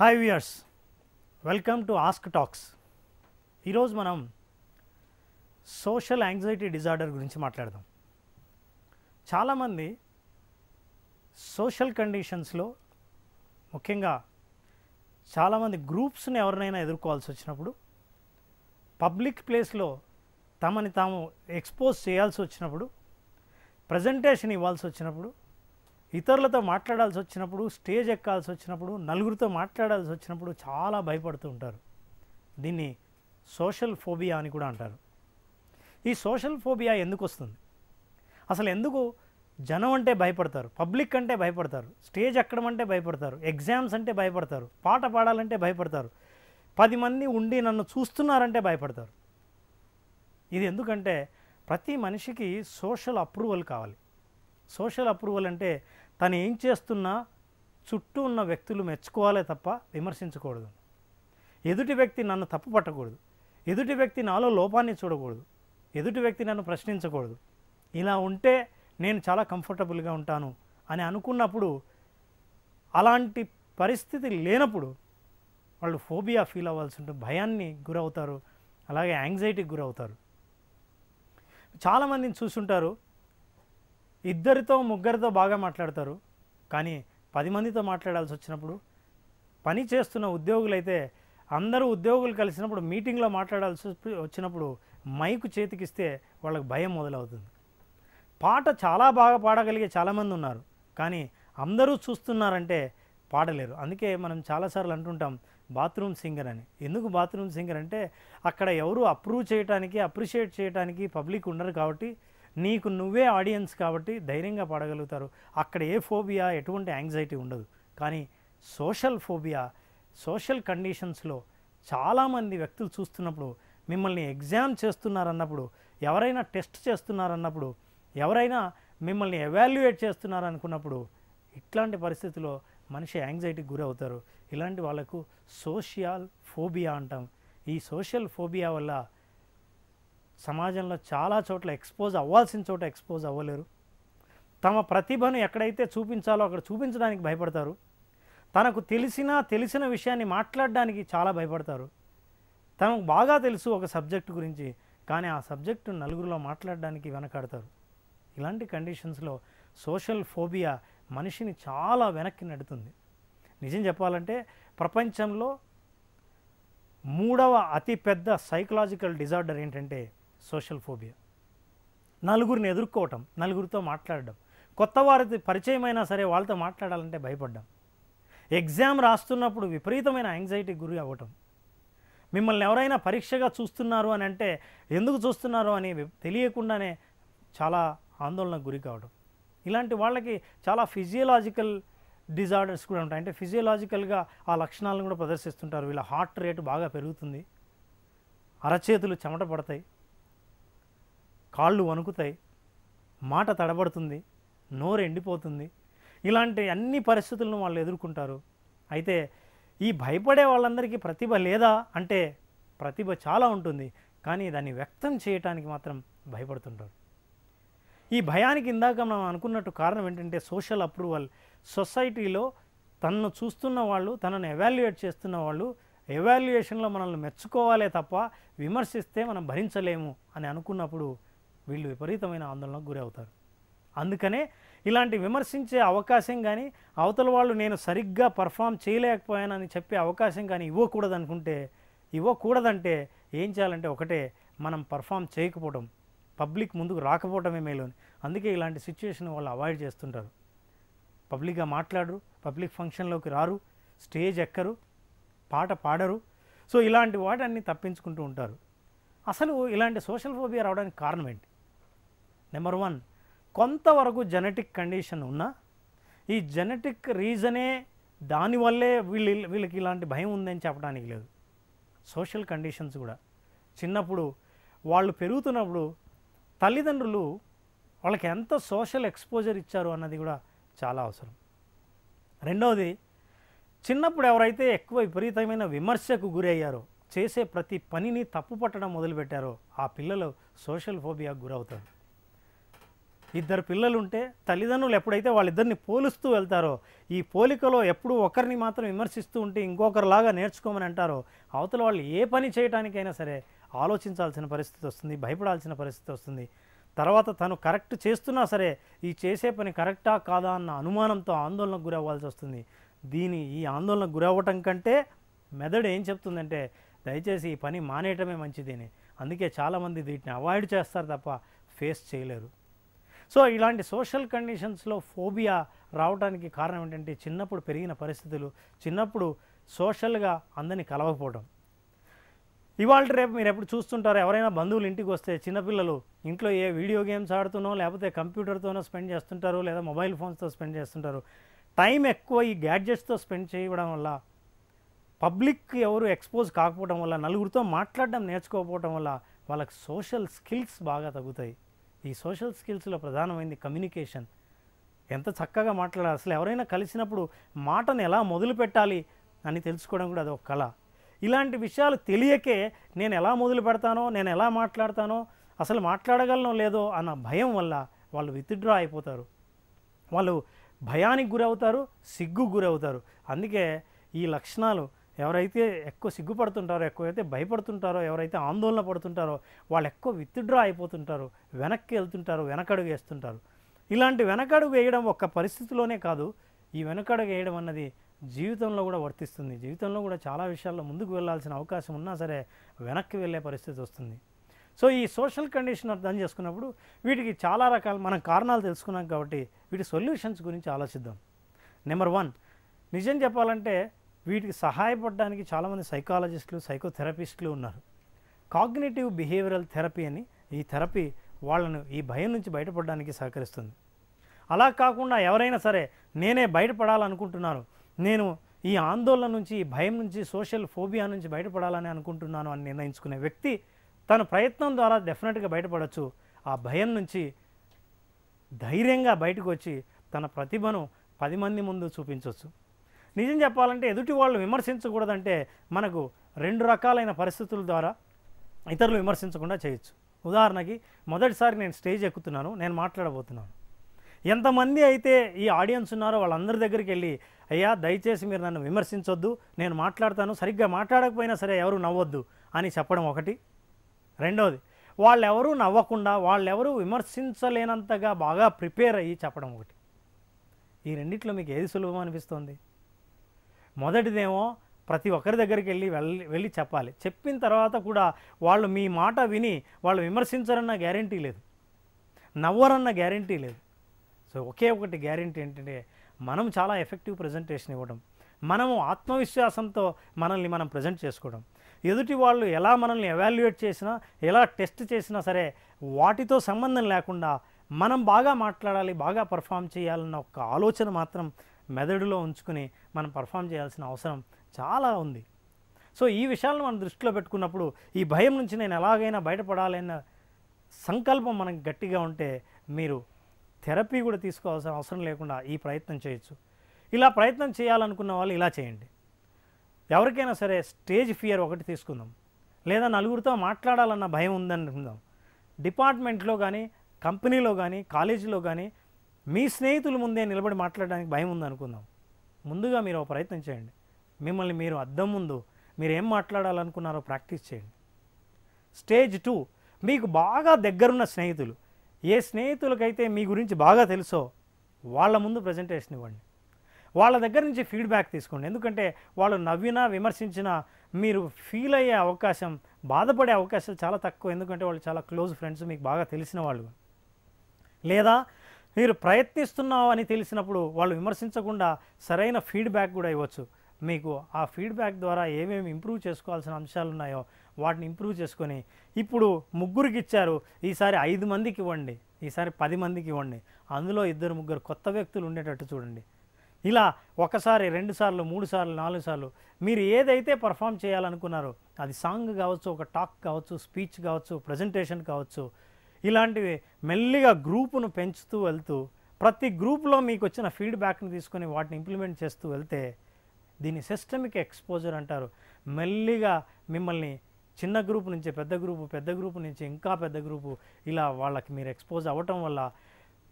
Hi viewers, welcome to ask talks. ఈరోజు మనం social anxiety disorder గురించి మాట్లాడదాం. చాలామంది సోషల్ కండిషన్స్లో ముఖ్యంగా చాలామంది గ్రూప్స్ని ఎవరినైనా ఎదుర్కోవాల్సి వచ్చినప్పుడు, పబ్లిక్ ప్లేస్లో తమని తాము ఎక్స్పోజ్ చేయాల్సి వచ్చినప్పుడు, ప్రజెంటేషన్ ఇవ్వాల్సి వచ్చినప్పుడు, ఇతరులతో మాట్లాడాల్సి వచ్చినప్పుడు, స్టేజ్ ఎక్కాల్సి వచ్చినప్పుడు, నలుగురితో మాట్లాడాల్సి వచ్చినప్పుడు చాలా భయపడుతూ ఉంటారు. దీన్ని సోషల్ ఫోబియా అని కూడా అంటారు. ఈ సోషల్ ఫోబియా ఎందుకు వస్తుంది? అసలు ఎందుకు జనం అంటే భయపడతారు, పబ్లిక్ అంటే భయపడతారు, స్టేజ్ ఎక్కడం అంటే భయపడతారు, ఎగ్జామ్స్ అంటే భయపడతారు, పాట పాడాలంటే భయపడతారు, 10 మంది ఉండి నన్ను చూస్తున్నారంటే భయపడతారు? ఇది ఎందుకంటే ప్రతి మనిషికి సోషల్ అప్రూవల్ కావాలి. సోషల్ అప్రూవల్ అంటే తను ఏం చేస్తున్నా చుట్టూ ఉన్న వ్యక్తులు మెచ్చుకోవాలే తప్ప విమర్శించకూడదు. ఎదుటి వ్యక్తి నన్ను తప్పు పట్టకూడదు, ఎదుటి వ్యక్తి నాలో లోపాన్ని చూడకూడదు, ఎదుటి వ్యక్తి నన్ను ప్రశ్నించకూడదు. ఇలా ఉంటే నేను చాలా కంఫర్టబుల్గా ఉంటాను అని అనుకున్నప్పుడు, అలాంటి పరిస్థితి లేనప్పుడు వాళ్ళు ఫోబియా ఫీల్ అవ్వాల్సి ఉంటుంది, భయాన్ని గురవుతారు, అలాగే యాంగ్జైటీకి గురవుతారు. చాలామందిని చూసుంటారు, ఇద్దరితో ముగ్గురితో బాగా మాట్లాడతారు, కానీ 10 మందితో మాట్లాడాల్సి వచ్చినప్పుడు, పని చేస్తున్న ఉద్యోగులైతే అందరూ ఉద్యోగులు కలిసినప్పుడు మీటింగ్లో మాట్లాడాల్సి వచ్చినప్పుడు మైకు చేతికిస్తే వాళ్ళకి భయం మొదలవుతుంది. పాట చాలా బాగా పాడగలిగే చాలామంది ఉన్నారు, కానీ అందరూ చూస్తున్నారంటే పాడలేరు. అందుకే మనం చాలాసార్లు అంటుంటాం బాత్రూమ్ సింగర్ అని. ఎందుకు బాత్రూమ్ సింగర్ అంటే అక్కడ ఎవరు అప్రూవ్ చేయడానికి, అప్రిషియేట్ చేయడానికి పబ్లిక్ ఉండరు కాబట్టి, నీకు నువ్వే ఆడియన్స్ కాబట్టి ధైర్యంగా పాడగలుగుతారు. అక్కడ ఏ ఫోబియా, ఎటువంటి యాంగ్జైటీ ఉండదు. కానీ సోషల్ ఫోబియా, సోషల్ కండిషన్స్లో చాలామంది వ్యక్తులు చూస్తున్నప్పుడు, మిమ్మల్ని ఎగ్జామ్ చేస్తున్నారన్నప్పుడు, ఎవరైనా టెస్ట్ చేస్తున్నారన్నప్పుడు, ఎవరైనా మిమ్మల్ని ఎవాల్యుయేట్ చేస్తున్నారనుకున్నప్పుడు, ఇట్లాంటి పరిస్థితుల్లో మనిషి యాంగ్జైటీకి గురవుతారు. ఇలాంటి వాళ్ళకు సోషల్ ఫోబియా అంటాం. ఈ సోషల్ ఫోబియా వల్ల సమాజంలో చాలా చోట్ల ఎక్స్పోజ్ అవ్వాల్సిన చోట ఎక్స్పోజ్ అవ్వలేరు. తమ ప్రతిభను ఎక్కడైతే చూపించాలో అక్కడ చూపించడానికి భయపడతారు. తనకు తెలిసిన విషయాన్ని మాట్లాడడానికి చాలా భయపడతారు. తనకు బాగా తెలుసు ఒక సబ్జెక్టు గురించి, కానీ ఆ సబ్జెక్టు నలుగురిలో మాట్లాడడానికి వెనకాడతారు. ఇలాంటి కండిషన్స్లో సోషల్ ఫోబియా మనిషిని చాలా వెనక్కి నెడుతుంది. నిజం చెప్పాలంటే ప్రపంచంలో 3వ అతిపెద్ద సైకలాజికల్ డిజార్డర్ ఏంటంటే సోషల్ ఫోబియా. నలుగురిని ఎదుర్కోవటం, నలుగురితో మాట్లాడడం, కొత్త వారితో పరిచయం అయినా సరే వాళ్ళతో మాట్లాడాలంటే భయపడ్డం, ఎగ్జామ్ రాస్తున్నప్పుడు విపరీతమైన యాంగ్జైటీకి గురి అవ్వటం, మిమ్మల్ని ఎవరైనా పరీక్షగా చూస్తున్నారు అని అంటే ఎందుకు చూస్తున్నారు అని తెలియకుండానే చాలా ఆందోళనకు గురి కావడం. ఇలాంటి వాళ్ళకి చాలా ఫిజియలాజికల్ డిజార్డర్స్ కూడా ఉంటాయి. అంటే ఫిజియలాజికల్గా ఆ లక్షణాలను కూడా ప్రదర్శిస్తుంటారు. వీళ్ళ హార్ట్ రేటు బాగా పెరుగుతుంది, అరచేతులు చెమట పడతాయి, కాళ్ళు వణుకుతాయి, మాట తడబడుతుంది, నోరు ఎండిపోతుంది. ఇలాంటి అన్ని పరిస్థితులను వాళ్ళు ఎదుర్కొంటారు. అయితే ఈ భయపడే వాళ్ళందరికీ ప్రతిభ లేదా అంటే ప్రతిభ చాలా ఉంటుంది, కానీ దాన్ని వ్యక్తం చేయటానికి మాత్రం భయపడుతుంటారు. ఈ భయానికి ఇందాక మనం అనుకున్నట్టు కారణం ఏంటంటే సోషల్ అప్రూవల్. సొసైటీలో తనను చూస్తున్న వాళ్ళు, తనను ఎవాల్యుయేట్ చేస్తున్న వాళ్ళు ఎవాల్యుయేషన్లో మనల్ని మెచ్చుకోవాలే తప్ప విమర్శిస్తే మనం భరించలేము అని అనుకున్నప్పుడు వీళ్ళు విపరీతమైన ఆందోళనకు గురి అవుతారు. అందుకనే ఇలాంటి విమర్శించే అవకాశం కానీ, అవతల వాళ్ళు నేను సరిగ్గా పర్ఫామ్ చేయలేకపోయానని చెప్పే అవకాశం కానీ ఇవ్వకూడదంటే ఏం చేయాలంటే ఒకటే, మనం పర్ఫామ్ చేయకపోవడం, పబ్లిక్ ముందుకు రాకపోవటమే మేలు. అందుకే ఇలాంటి సిచ్యువేషన్ వాళ్ళు అవాయిడ్ చేస్తుంటారు. పబ్లిక్గా మాట్లాడరు, పబ్లిక్ ఫంక్షన్లోకి రారు, స్టేజ్ ఎక్కరు, పాట పాడరు. సో ఇలాంటి వాటన్ని తప్పించుకుంటూ ఉంటారు. అసలు ఇలాంటి సోషల్ ఫోబియా రావడానికి కారణం ఏంటి? నెంబర్ 1, కొంతవరకు జెనెటిక్ కండిషన్ ఉన్నా, ఈ జెనెటిక్ రీజనే దానివల్లే వీళ్ళకి ఇలాంటి భయం ఉందని చెప్పడానికి లేదు. సోషల్ కండిషన్స్ కూడా చిన్నప్పుడు వాళ్ళు పెరుగుతున్నప్పుడు తల్లిదండ్రులు వాళ్ళకి ఎంత సోషల్ ఎక్స్పోజర్ ఇచ్చారు అన్నది కూడా చాలా అవసరం. రెండవది, చిన్నప్పుడు ఎవరైతే ఎక్కువ విపరీతమైన విమర్శకు గురి అయ్యారో, చేసే ప్రతి పనిని తప్పు పట్టడం మొదలుపెట్టారో, ఆ పిల్లలు సోషల్ ఫోబియాకు గురవుతారు. ఇద్దరు పిల్లలుంటే తల్లిదండ్రులు ఎప్పుడైతే వాళ్ళిద్దరిని పోలుస్తూ వెళ్తారో, ఈ పోలికలో ఎప్పుడూ ఒకరిని మాత్రం విమర్శిస్తూ ఉంటే ఇంకొకరిలాగా నేర్చుకోమని అంటారో, అవతల వాళ్ళు ఏ పని చేయడానికైనా సరే ఆలోచించాల్సిన పరిస్థితి వస్తుంది, భయపడాల్సిన పరిస్థితి వస్తుంది. తర్వాత తను కరెక్ట్ చేస్తున్నా సరే ఈ చేసే పని కరెక్టా కాదా అన్న అనుమానంతో ఆందోళనకు గురవ్వాల్సి వస్తుంది. ఈ ఆందోళనకు గురవ్వటం కంటే మెదడు ఏం చెప్తుందంటే దయచేసి ఈ పని మానేయటమే మంచిది అని. అందుకే చాలామంది వీటిని అవాయిడ్ చేస్తారు తప్ప ఫేస్ చేయలేరు. సో ఇలాంటి సోషల్ కండిషన్స్లో ఫోబియా రావడానికి కారణం ఏంటంటే చిన్నప్పుడు పెరిగిన పరిస్థితులు, చిన్నప్పుడు సోషల్గా అందరినీ కలవకపోవడం. ఇవాళ రేపు మీరు ఎప్పుడు చూస్తుంటారో ఎవరైనా బంధువులు ఇంటికి వస్తే చిన్నపిల్లలు ఇంట్లో ఏ వీడియో గేమ్స్ ఆడుతున్నో లేకపోతే కంప్యూటర్తోనో స్పెండ్ చేస్తుంటారు, లేదా మొబైల్ ఫోన్స్తో స్పెండ్ చేస్తుంటారు. టైం ఎక్కువ ఈ గ్యాడ్జెట్స్తో స్పెండ్ చేయడం వల్ల, పబ్లిక్ ఎవరు ఎక్స్పోజ్ కాకపోవడం వల్ల, నలుగురితో మాట్లాడడం నేర్చుకోకపోవడం వల్ల వాళ్ళకి సోషల్ స్కిల్స్ బాగా తగ్గుతాయి. ఈ సోషల్ స్కిల్స్లో ప్రధానమైనది కమ్యూనికేషన్. ఎంత చక్కగా మాట్లాడాలి, అసలు ఎవరైనా కలిసినప్పుడు మాటను ఎలా మొదలు పెట్టాలి అని తెలుసుకోవడం కూడా అదొక కళ. ఇలాంటి విషయాలు తెలియకే నేను ఎలా మొదలు పెడతానో, నేను ఎలా మాట్లాడతానో, అసలు మాట్లాడగలనో లేదో అన్న భయం వల్ల వాళ్ళు విత్డ్రా అయిపోతారు. వాళ్ళు భయానికి గురవుతారు, సిగ్గుకు గురవుతారు. అందుకే ఈ లక్షణాలు ఎవరైతే ఎక్కువ సిగ్గుపడుతుంటారో, ఎక్కువైతే భయపడుతుంటారో, ఎవరైతే ఆందోళన పడుతుంటారో వాళ్ళు ఎక్కువ విత్డ్రా అయిపోతుంటారు, వెనక్కి వెళ్తుంటారు, వెనకడుగు వేస్తుంటారు. ఇలాంటి వెనకడుగు వేయడం ఒక్క పరిస్థితిలోనే కాదు, ఈ వెనకడుగు వేయడం అన్నది జీవితంలో కూడా వర్తిస్తుంది. జీవితంలో కూడా చాలా విషయాల్లో ముందుకు వెళ్ళాల్సిన అవకాశం ఉన్నా సరే వెనక్కి వెళ్ళే పరిస్థితి వస్తుంది. సో ఈ సోషల్ కండిషన్ అర్థం చేసుకున్నప్పుడు వీటికి చాలా రకాల మనం కారణాలు తెలుసుకున్నాం కాబట్టి వీటి సొల్యూషన్స్ గురించి ఆలోచిద్దాం. నెంబర్ 1, నిజం చెప్పాలంటే వీటికి సహాయపడడానికి చాలామంది సైకాలజిస్టులు, సైకోథెరపిస్టులు ఉన్నారు. కాగ్నిటివ్ బిహేవియరల్ థెరపీ అని ఈ థెరపీ వాళ్ళను ఈ భయం నుంచి బయటపడడానికి సహకరిస్తుంది. అలా కాకుండా ఎవరైనా సరే నేనే బయటపడాలనుకుంటున్నాను, నేను ఈ ఆందోళన నుంచి, ఈ భయం నుంచి, సోషల్ ఫోబియా నుంచి బయటపడాలని అనుకుంటున్నాను అని నిర్ణయించుకునే వ్యక్తి తన ప్రయత్నం ద్వారా డెఫినెట్గా బయటపడవచ్చు. ఆ భయం నుంచి ధైర్యంగా బయటకు వచ్చి తన ప్రతిభను 10 మంది ముందు చూపించవచ్చు. నిజం చెప్పాలంటే ఎదుటి వాళ్ళు విమర్శించకూడదంటే మనకు 2 రకాలైన పరిస్థితుల ద్వారా ఇతరులు విమర్శించకుండా చేయొచ్చు. ఉదాహరణకి మొదటిసారి నేను స్టేజ్ ఎక్కుతున్నాను, నేను మాట్లాడబోతున్నాను. ఎంతమంది అయితే ఈ ఆడియన్స్ ఉన్నారో వాళ్ళందరి దగ్గరికి వెళ్ళి అయ్యా దయచేసి మీరు నన్ను విమర్శించొద్దు, నేను మాట్లాడతాను, సరిగ్గా మాట్లాడకపోయినా సరే ఎవరు నవ్వొద్దు అని చెప్పడం ఒకటి. రెండవది వాళ్ళెవరూ నవ్వకుండా, వాళ్ళెవరూ విమర్శించలేనంతగా బాగా ప్రిపేర్ అయ్యి చెప్పడం ఒకటి. ఈ రెండిట్లో మీకు ఏది సులభం అనిపిస్తుంది? మొదటిదేమో ప్రతి ఒక్కరి దగ్గరికి వెళ్ళి చెప్పాలి. చెప్పిన తర్వాత కూడా వాళ్ళు మీ మాట విని వాళ్ళు విమర్శించరన్న గ్యారంటీ లేదు, నవ్వరన్న గ్యారంటీ లేదు. సో ఒకే ఒకటి గ్యారంటీ ఏంటంటే మనం చాలా ఎఫెక్టివ్ ప్రజెంటేషన్ ఇవ్వడం, మనము ఆత్మవిశ్వాసంతో మనల్ని మనం ప్రజెంట్ చేసుకోవడం. ఎదుటి వాళ్ళు ఎలా మనల్ని ఎవాల్యుయేట్ చేసినా, ఎలా టెస్ట్ చేసినా సరే వాటితో సంబంధం లేకుండా మనం బాగా మాట్లాడాలి, బాగా పర్ఫామ్ చేయాలన్న ఒక ఆలోచన మాత్రం మెదడులో ఉంచుకుని మనం పర్ఫామ్ చేయాల్సిన అవసరం చాలా ఉంది. సో ఈ విషయాలను మనం దృష్టిలో పెట్టుకున్నప్పుడు ఈ భయం నుంచి నేను ఎలాగైనా బయటపడాలన్న సంకల్పం మనకు గట్టిగా ఉంటే మీరు థెరపీ కూడా తీసుకోవాల్సిన అవసరం లేకుండా ఈ ప్రయత్నం చేయొచ్చు. ఇలా ప్రయత్నం చేయాలనుకున్న వాళ్ళు ఇలా చేయండి. ఎవరికైనా సరే స్టేజ్ ఫియర్ ఒకటి తీసుకుందాం, లేదా నలుగురితో మాట్లాడాలన్న భయం ఉందనుకుందాం. డిపార్ట్మెంట్లో కానీ, కంపెనీలో కానీ, కాలేజీలో కానీ మీ స్నేహితుల ముందే నిలబడి మాట్లాడడానికి భయం ఉందనుకుందాం. ముందుగా మీరు ఒక ప్రయత్నం చేయండి. మిమ్మల్ని మీరు అద్దం ముందు మీరు ఏం మాట్లాడాలనుకున్నారో ప్రాక్టీస్ చేయండి. స్టేజ్ 2, మీకు బాగా దగ్గరున్న స్నేహితులు, ఏ స్నేహితులకైతే మీ గురించి బాగా తెలుసో వాళ్ళ ముందు ప్రజెంటేషన్ ఇవ్వండి. వాళ్ళ దగ్గర నుంచి ఫీడ్బ్యాక్ తీసుకోండి. ఎందుకంటే వాళ్ళు నవ్వినా విమర్శించినా మీరు ఫీల్ అయ్యే అవకాశం, బాధపడే అవకాశాలు చాలా తక్కువ. ఎందుకంటే వాళ్ళు చాలా క్లోజ్ ఫ్రెండ్స్, మీకు బాగా తెలిసిన వాళ్ళు. లేదా మీరు ప్రయత్నిస్తున్నావు అని తెలిసినప్పుడు వాళ్ళు విమర్శించకుండా సరైన ఫీడ్బ్యాక్ కూడా ఇవ్వచ్చు. మీకు ఆ ఫీడ్బ్యాక్ ద్వారా ఏమేమి ఇంప్రూవ్ చేసుకోవాల్సిన అంశాలు ఉన్నాయో వాటిని ఇంప్రూవ్ చేసుకొని, ఇప్పుడు 3కి ఇచ్చారు, ఈసారి 5 మందికి ఇవ్వండి, ఈసారి 10 మందికి ఇవ్వండి. అందులో 2-3 కొత్త వ్యక్తులు ఉండేటట్టు చూడండి. ఇలా 1 సారి, 2 సార్లు, 3 సార్లు, 4 సార్లు మీరు ఏదైతే పర్ఫామ్ చేయాలనుకున్నారో అది సాంగ్ కావచ్చు, ఒక టాక్ కావచ్చు, స్పీచ్ కావచ్చు, ప్రజెంటేషన్ కావచ్చు, ఇలాంటివి మెల్లిగా గ్రూపును పెంచుతూ వెళ్తూ ప్రతి గ్రూప్లో మీకు వచ్చిన ఫీడ్బ్యాక్ని తీసుకొని వాటిని ఇంప్లిమెంట్ చేస్తూ వెళ్తే దీన్ని సిస్టమిక్ ఎక్స్పోజర్ అంటారు. మెల్లిగా మిమ్మల్ని చిన్న గ్రూప్ నుంచి పెద్ద గ్రూపు, పెద్ద గ్రూపు నుంచి ఇంకా పెద్ద గ్రూపు, ఇలా వాళ్ళకి మీరు ఎక్స్పోజ్ అవ్వటం వల్ల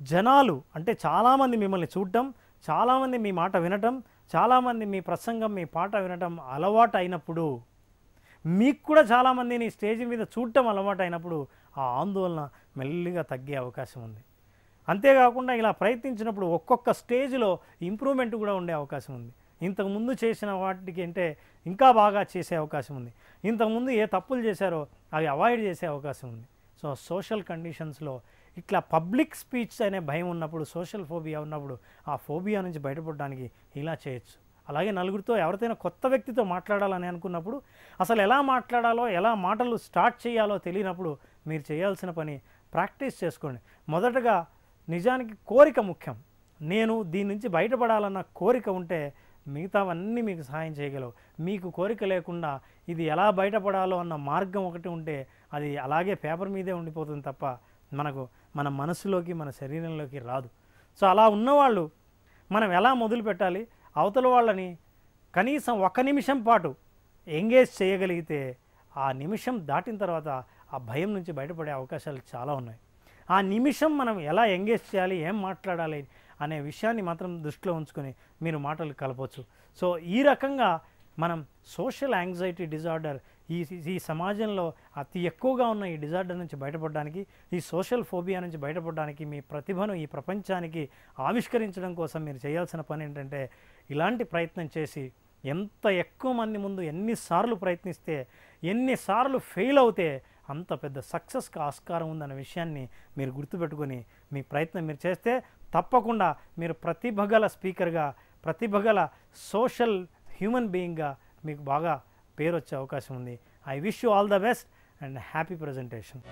జనాలు అంటే చాలామంది మిమ్మల్ని చూడటం, చాలామంది మీ మాట వినటం, చాలామంది మీ ప్రసంగం మీ పాట వినటం అలవాటు అయినప్పుడు, మీకు కూడా చాలామందిని స్టేజ్ మీద చూడటం అలవాటు అయినప్పుడు ఆ ఆందోళన మెల్లిగా తగ్గే అవకాశం ఉంది. అంతేకాకుండా ఇలా ప్రయత్నించినప్పుడు ఒక్కొక్క స్టేజ్లో ఇంప్రూవ్మెంట్ కూడా ఉండే అవకాశం ఉంది. ఇంతకుముందు చేసిన వాటికి అంటే ఇంకా బాగా చేసే అవకాశం ఉంది. ఇంతకుముందు ఏ తప్పులు చేశారో అవి అవాయిడ్ చేసే అవకాశం ఉంది. సో సోషల్ కండిషన్స్లో ఇట్లా పబ్లిక్ స్పీచ్ అనే భయం ఉన్నప్పుడు, సోషల్ ఫోబియా ఉన్నప్పుడు ఆ ఫోబియా నుంచి బయటపడడానికి ఇలా చేయొచ్చు. అలాగే నలుగురితో ఎవరితోనైనా కొత్త వ్యక్తితో మాట్లాడాలని అనుకున్నప్పుడు అసలు ఎలా మాట్లాడాలో, ఎలా మాటలు స్టార్ట్ చేయాలో తెలియనప్పుడు మీరు చేయాల్సిన పని ప్రాక్టీస్ చేసుకోండి. మొదటగా నిజానికి కోరిక ముఖ్యం. నేను దీని నుంచి బయటపడాలన్న కోరిక ఉంటే మిగతావన్నీ మీకు సహాయం చేయగలవు. మీకు కోరిక లేకుండా ఇది ఎలా బయటపడాలో అన్న మార్గం ఒకటి ఉంటే అది అలాగే పేపర్ మీదే ఉండిపోతుంది తప్ప మన మనసులోకి, మన శరీరంలోకి రాదు. సో అలా ఉన్నవాళ్ళు మనం ఎలా మొదలు పెట్టాలి, అవతల వాళ్ళని కనీసం 1 నిమిషం పాటు ఎంగేజ్ చేయగలిగితే ఆ నిమిషం దాటిన తర్వాత ఆ భయం నుంచి బయటపడే అవకాశాలు చాలా ఉన్నాయి. ఆ నిమిషం మనం ఎలా ఎంగేజ్ చేయాలి, ఏం మాట్లాడాలి అనే విషయాన్ని మాత్రం దృష్టిలో ఉంచుకొని మీరు కలపవచ్చు. సో ఈ రకంగా మనం సోషల్ యాంగ్జైటీ డిజార్డర్ ఈ సమాజంలో అతి ఎక్కువగా ఉన్న ఈ డిజార్డర్ నుంచి బయటపడడానికి, ఈ సోషల్ ఫోబియా నుంచి బయటపడడానికి మీ ప్రతిభను ఈ ప్రపంచానికి ఆవిష్కరించడం కోసం మీరు చేయాల్సిన పని ఏంటంటే ఇలాంటి ప్రయత్నం చేసి ఎంత ఎక్కువ మంది ముందు ఎన్నిసార్లు ప్రయత్నిస్తే, ఎన్నిసార్లు ఫెయిల్ అవుతే అంత పెద్ద సక్సెస్కి ఆస్కారం ఉందన్న విషయాన్ని మీరు గుర్తుపెట్టుకొని మీ ప్రయత్నం మీరు చేస్తే తప్పకుండా మీరు ప్రతిభగల స్పీకర్గా, ప్రతిభగల సోషల్ హ్యూమన్ బీయింగ్గా మీకు బాగా పేరు వచ్చే అవకాశం ఉంది. I wish you all the best and happy presentation.